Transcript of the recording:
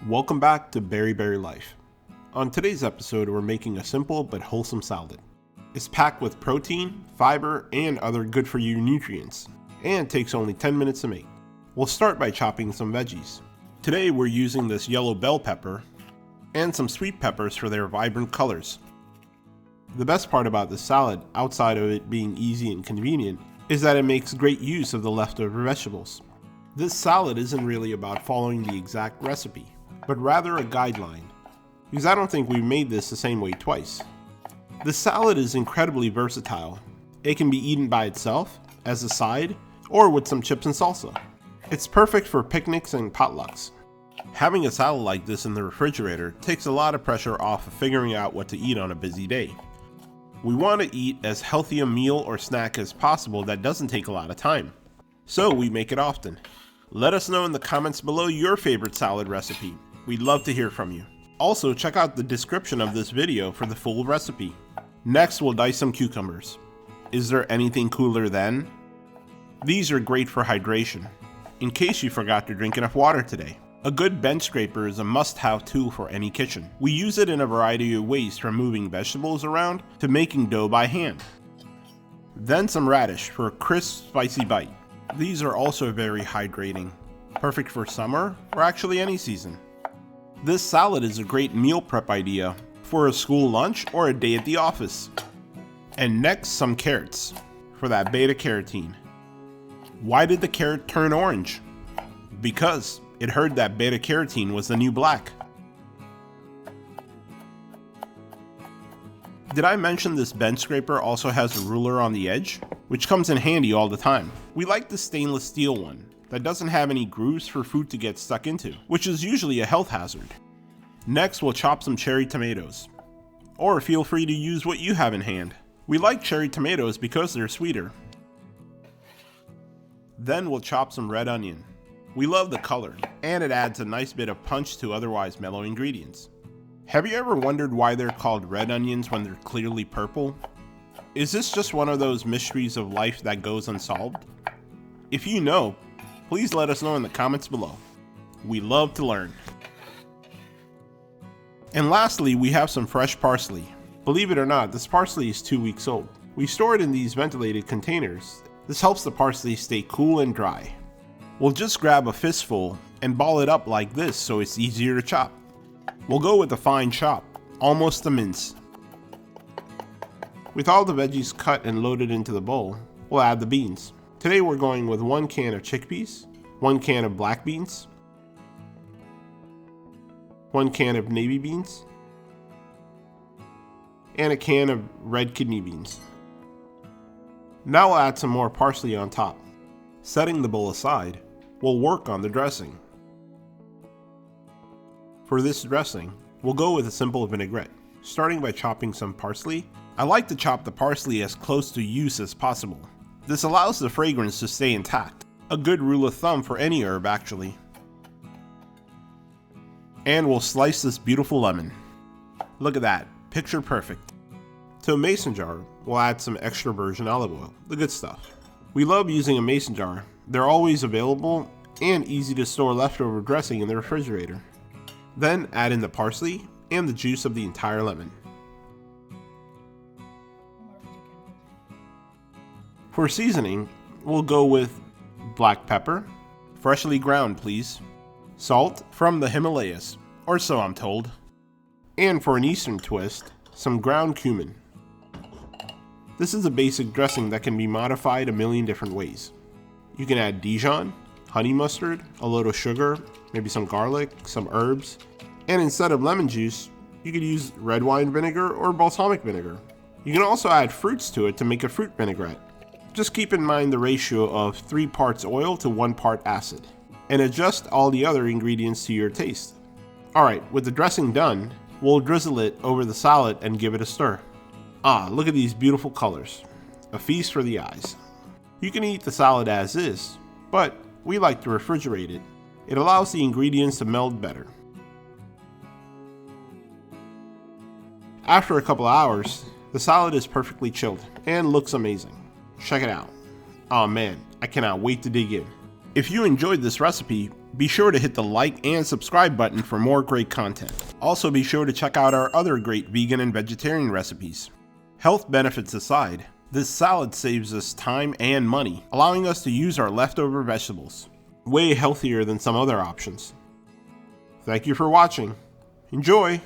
Welcome back to Berry Life. On today's episode, we're making a simple but wholesome salad. It's packed with protein, fiber, and other good-for-you nutrients, and takes only 10 minutes to make. We'll start by chopping some veggies. Today we're using this yellow bell pepper and some sweet peppers for their vibrant colors. The best part about this salad, outside of it being easy and convenient, is that it makes great use of the leftover vegetables. This salad isn't really about following the exact recipe, but rather a guideline, because I don't think we've made this the same way twice. The salad is incredibly versatile. It can be eaten by itself, as a side, or with some chips and salsa. It's perfect for picnics and potlucks. Having a salad like this in the refrigerator takes a lot of pressure off of figuring out what to eat on a busy day. We want to eat as healthy a meal or snack as possible that doesn't take a lot of time, so we make it often. Let us know in the comments below your favorite salad recipe. We'd love to hear from you. Also, check out the description of this video for the full recipe. Next, we'll dice some cucumbers. Is there anything cooler than? These are great for hydration, in case you forgot to drink enough water today. A good bench scraper is a must-have tool for any kitchen. We use it in a variety of ways, from moving vegetables around to making dough by hand. Then some radish for a crisp, spicy bite. These are also very hydrating, perfect for summer or actually any season. This salad is a great meal prep idea for a school lunch or a day at the office. And next, some carrots for that beta carotene. Why did the carrot turn orange? Because it heard that beta carotene was the new black. Did I mention this bench scraper also has a ruler on the edge, which comes in handy all the time? We like the stainless steel one that doesn't have any grooves for food to get stuck into, which is usually a health hazard. Next, we'll chop some cherry tomatoes, or feel free to use what you have in hand. We like cherry tomatoes because they're sweeter. Then we'll chop some red onion. We love the color, and it adds a nice bit of punch to otherwise mellow ingredients. Have you ever wondered why they're called red onions when they're clearly purple? Is this just one of those mysteries of life that goes unsolved? If you know, please let us know in the comments below. We love to learn. And lastly, we have some fresh parsley. Believe it or not, this parsley is 2 weeks old. We store it in these ventilated containers. This helps the parsley stay cool and dry. We'll just grab a fistful and ball it up like this so it's easier to chop. We'll go with a fine chop, almost a mince. With all the veggies cut and loaded into the bowl, we'll add the beans. Today we're going with 1 can of chickpeas, 1 can of black beans, 1 can of navy beans, and a can of red kidney beans. Now we'll add some more parsley on top. Setting the bowl aside, we'll work on the dressing. For this dressing, we'll go with a simple vinaigrette. Starting by chopping some parsley, I like to chop the parsley as close to use as possible. This allows the fragrance to stay intact. A good rule of thumb for any herb, actually. And we'll slice this beautiful lemon. Look at that, picture perfect. To a mason jar, we'll add some extra virgin olive oil, the good stuff. We love using a mason jar. They're always available and easy to store leftover dressing in the refrigerator. Then add in the parsley and the juice of the entire lemon. For seasoning, we'll go with black pepper, freshly ground please, salt from the Himalayas, or so I'm told, and for an eastern twist, some ground cumin. This is a basic dressing that can be modified a million different ways. You can add Dijon, honey mustard, a little sugar, maybe some garlic, some herbs, and instead of lemon juice, you could use red wine vinegar or balsamic vinegar. You can also add fruits to it to make a fruit vinaigrette. Just keep in mind the ratio of 3 parts oil to 1 part acid, and adjust all the other ingredients to your taste. Alright, with the dressing done, we'll drizzle it over the salad and give it a stir. Ah, look at these beautiful colors. A feast for the eyes. You can eat the salad as is, but we like to refrigerate it. It allows the ingredients to meld better. After a couple hours, the salad is perfectly chilled and looks amazing. Check it out. Oh man, I cannot wait to dig in. If you enjoyed this recipe, Be sure to hit the like and subscribe button for more great content. Also be sure to check out our other great vegan and vegetarian recipes. Health benefits aside, this salad saves us time and money, allowing us to use our leftover vegetables. Way healthier than some other options. Thank you for watching. Enjoy!